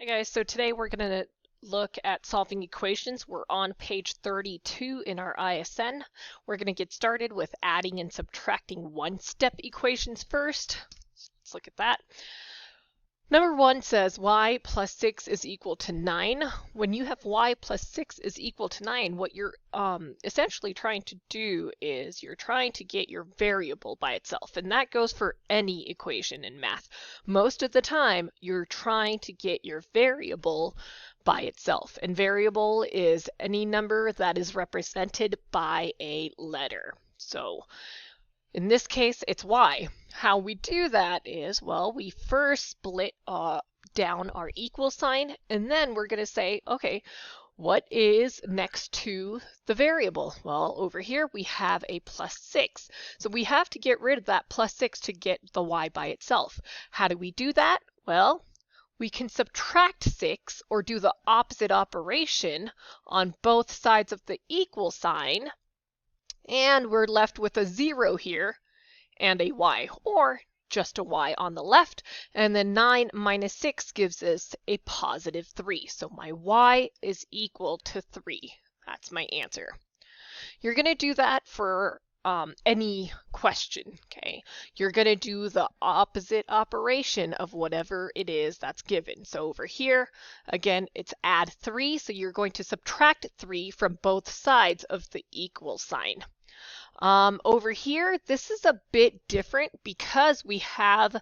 Hi guys, so today we're going to look at solving equations. We're on page 32 in our ISN. We're going to get started with adding and subtracting one-step equations first. Let's look at that. Number 1 says y plus 6 is equal to 9. When you have y plus 6 is equal to 9, what you're essentially trying to do is you're trying to get your variable by itself. And that goes for any equation in math. Most of the time, you're trying to get your variable by itself. And variable is any number that is represented by a letter. So in this case, it's y. How we do that is, well, we first split down our equal sign, and then we're going to say, okay, what is next to the variable? Well, over here we have a plus 6. So we have to get rid of that plus 6 to get the y by itself. How do we do that? Well, we can subtract 6 or do the opposite operation on both sides of the equal sign, and we're left with a 0 here and a y, or just a y on the left, and then 9 minus 6 gives us a positive 3. So my y is equal to 3. That's my answer. You're going to do that for any question, okay? You're going to do the opposite operation of whatever it is that's given. So over here, again, it's add 3, so you're going to subtract 3 from both sides of the equal sign. Over here, this is a bit different because we have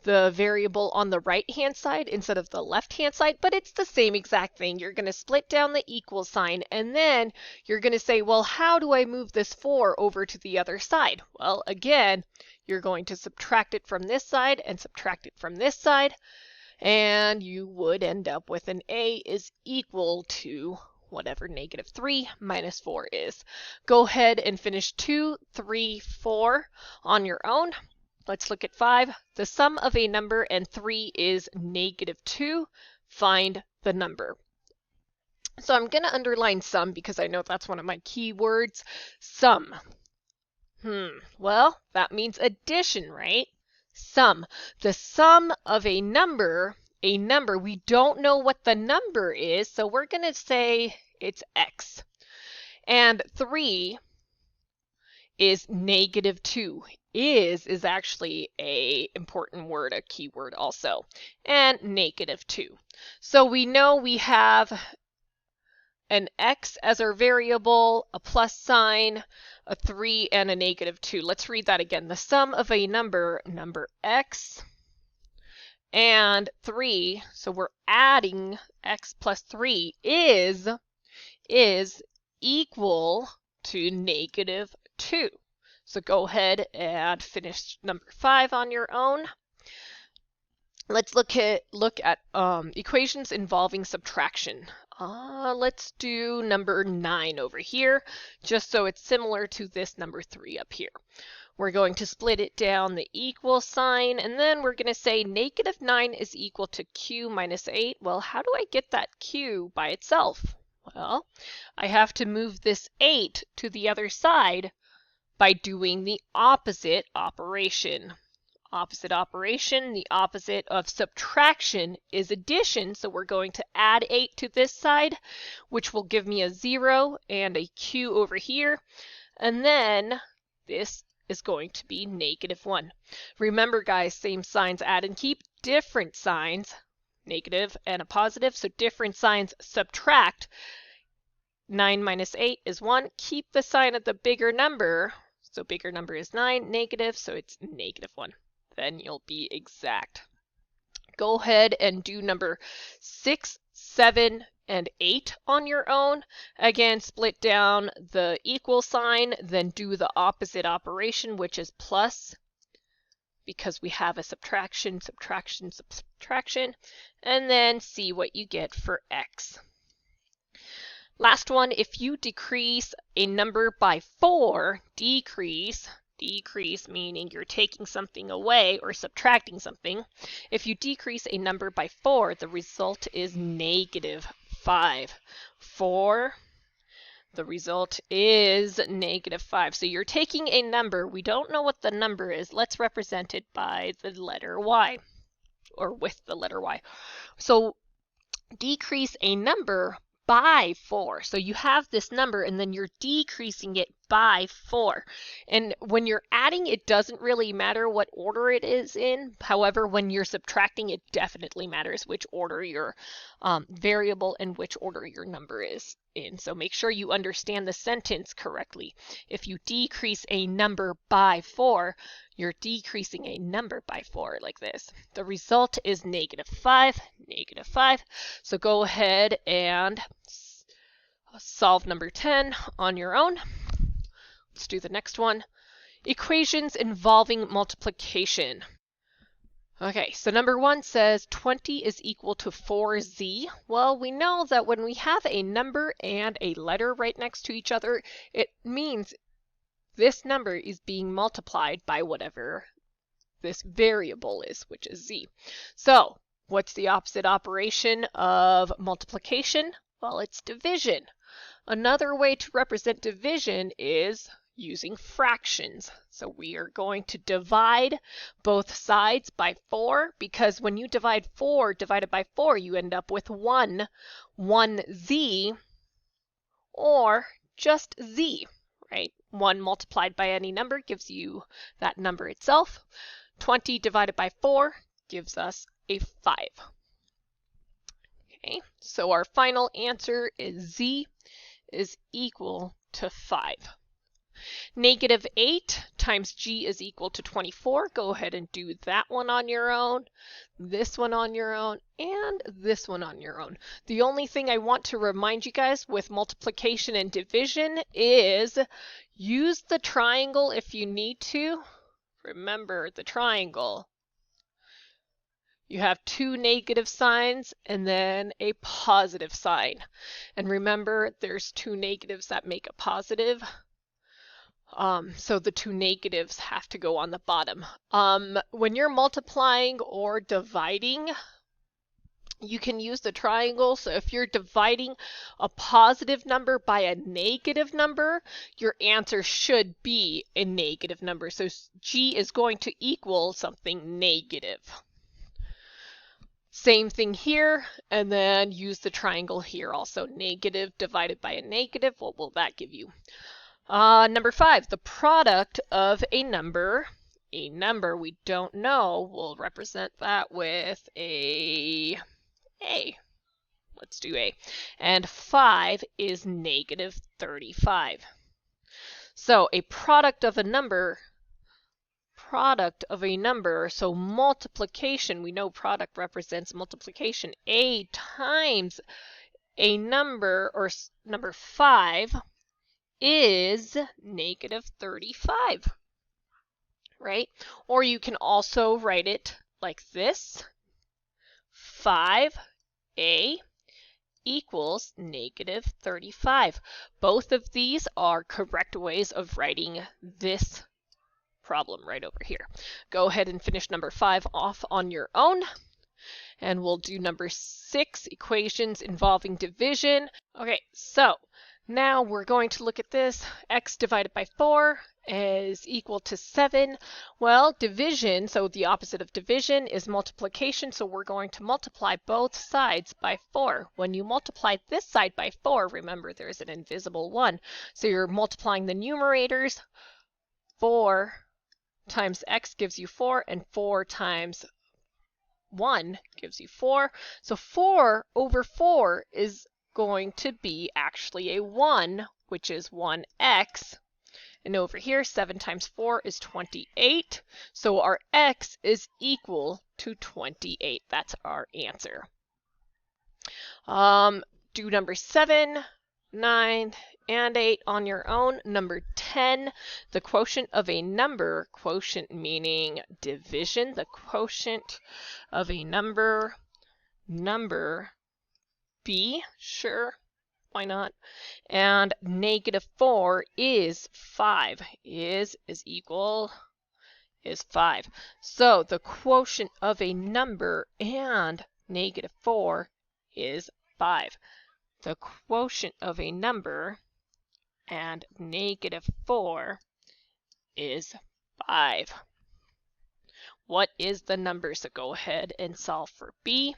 the variable on the right-hand side instead of the left-hand side, but it's the same exact thing. You're going to split down the equal sign, and then you're going to say, well, how do I move this 4 over to the other side? Well, again, you're going to subtract it from this side and subtract it from this side, and you would end up with an a is equal to whatever negative 3 minus 4 is. Go ahead and finish 2, 3, 4 on your own. Let's look at 5. The sum of a number and 3 is negative 2. Find the number. So I'm going to underline sum because I know that's one of my key words. Sum. Well, that means addition, right? Sum. The sum of a number, we don't know what the number is, so we're going to say it's x. And 3 is negative 2. Is actually a important word, a key word also. And negative 2. So we know we have an x as our variable, a plus sign, a 3, and a negative 2. Let's read that again. The sum of a number x, and 3, so we're adding x plus 3, is equal to negative 2. So go ahead and finish number 5 on your own. Let's look at equations involving subtraction. Let's do number 9 over here, just so it's similar to this number 3 up here. We're going to split it down the equal sign, and then we're going to say negative 9 is equal to q minus 8. Well, how do I get that q by itself? Well, I have to move this 8 to the other side by doing the opposite operation. Opposite operation, the opposite of subtraction is addition, so we're going to add 8 to this side, which will give me a 0 and a q over here, and then this is going to be negative 1. Remember, guys, same signs add and keep, different signs, negative and a positive, so different signs subtract. 9 minus 8 is 1. Keep the sign of the bigger number, so bigger number is 9, negative, so it's negative 1. Then you'll be exact. Go ahead and do number 6, 7, and 8 on your own. Again, split down the equal sign, then do the opposite operation, which is plus, because we have a subtraction, subtraction, subtraction, and then see what you get for x. Last one, if you decrease a number by 4, decrease meaning you're taking something away or subtracting something. If you decrease a number by 4, the result is negative 5. 4, the result is negative 5. So you're taking a number, we don't know what the number is, let's represent it by the letter y, or with the letter y. So decrease a number by 4. So you have this number and then you're decreasing it by 4. And when you're adding, it doesn't really matter what order it is in. However, when you're subtracting, it definitely matters which order your variable and which order your number is in. So make sure you understand the sentence correctly. If you decrease a number by 4, you're decreasing a number by 4 like this. The result is -5, -5. So go ahead and solve number 10 on your own. Let's do the next one. Equations involving multiplication. Okay, so number 1 says 20 is equal to 4z. Well, we know that when we have a number and a letter right next to each other, it means this number is being multiplied by whatever this variable is, which is z. So, what's the opposite operation of multiplication? Well, it's division. Another way to represent division is using fractions. So we are going to divide both sides by 4, because when you divide 4 divided by 4, you end up with 1z, or just z, right? 1 multiplied by any number gives you that number itself. 20 divided by 4 gives us a 5. Okay, so our final answer is z is equal to 5. -8 times g is equal to 24. Go ahead and do that one on your own, this one on your own, and this one on your own. The only thing I want to remind you guys with multiplication and division is use the triangle if you need to. Remember the triangle. You have 2 negative signs and then a positive sign. And remember, there's 2 negatives that make a positive. So the 2 negatives have to go on the bottom. When you're multiplying or dividing, you can use the triangle. So if you're dividing a positive number by a negative number, your answer should be a negative number. So g is going to equal something negative. Same thing here, and then use the triangle here also. Negative divided by a negative, what will that give you? Number 5, the product of a number we don't know, we'll represent that with a. Let's do A. And 5 is -35. So a product of a number, so multiplication, we know product represents multiplication. A times a number, or number 5, is -35, right? Or you can also write it like this: 5a equals -35. Both of these are correct ways of writing this problem right over here. Go ahead and finish number 5 off on your own. And we'll do number 6, equations involving division. Okay, so now we're going to look at this. X divided by 4 is equal to 7. Well, division, so the opposite of division is multiplication, so we're going to multiply both sides by 4. When you multiply this side by 4, remember there's an invisible 1. So you're multiplying the numerators. 4 times x gives you 4, and 4 times 1 gives you 4. So 4 over 4 is going to be actually a 1, which is 1x. And over here, 7 times 4 is 28. So our x is equal to 28. That's our answer. Do number 7, 9, and 8 on your own. Number 10, the quotient of a number, quotient meaning division, the quotient of a number b, sure, why not? And -4 is 5, is 5. So the quotient of a number and -4 is 5. The quotient of a number and -4 is 5. What is the number? So go ahead and solve for B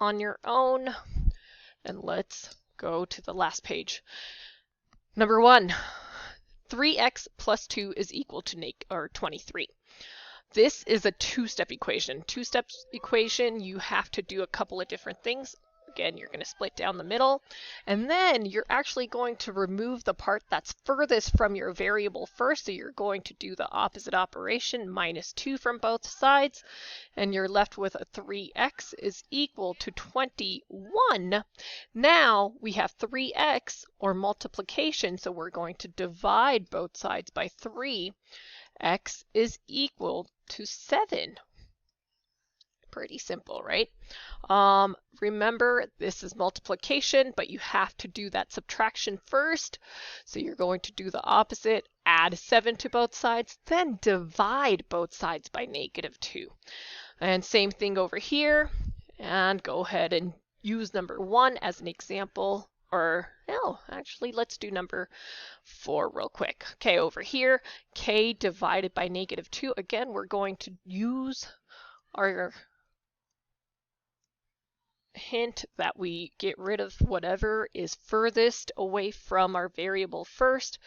on your own. And let's go to the last page. Number 1, 3x plus 2 is equal to 23. This is a two-step equation. Two-step equation, you have to do a couple of different things. Again, you're going to split down the middle, and then you're actually going to remove the part that's furthest from your variable first. So you're going to do the opposite operation, minus 2 from both sides, and you're left with a 3x is equal to 21. Now we have 3x, or multiplication, so we're going to divide both sides by 3. X is equal to 7. Pretty simple, right? Remember, this is multiplication, but you have to do that subtraction first. So you're going to do the opposite, add 7 to both sides, then divide both sides by -2. And same thing over here, and go ahead and use number 1 as an example. Or, no, actually, let's do number 4 real quick. Okay, over here, k divided by -2. Again, we're going to use our hint that we get rid of whatever is furthest away from our variable first.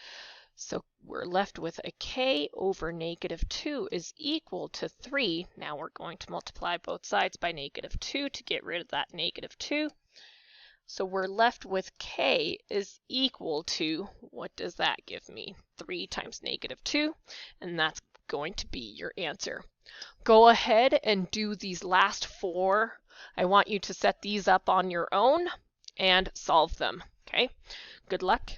So we're left with a k over -2 is equal to 3. Now we're going to multiply both sides by -2 to get rid of that -2. So we're left with k is equal to, what does that give me? 3 times -2, and that's going to be your answer. Go ahead and do these last 4. I want you to set these up on your own and solve them. Okay, good luck.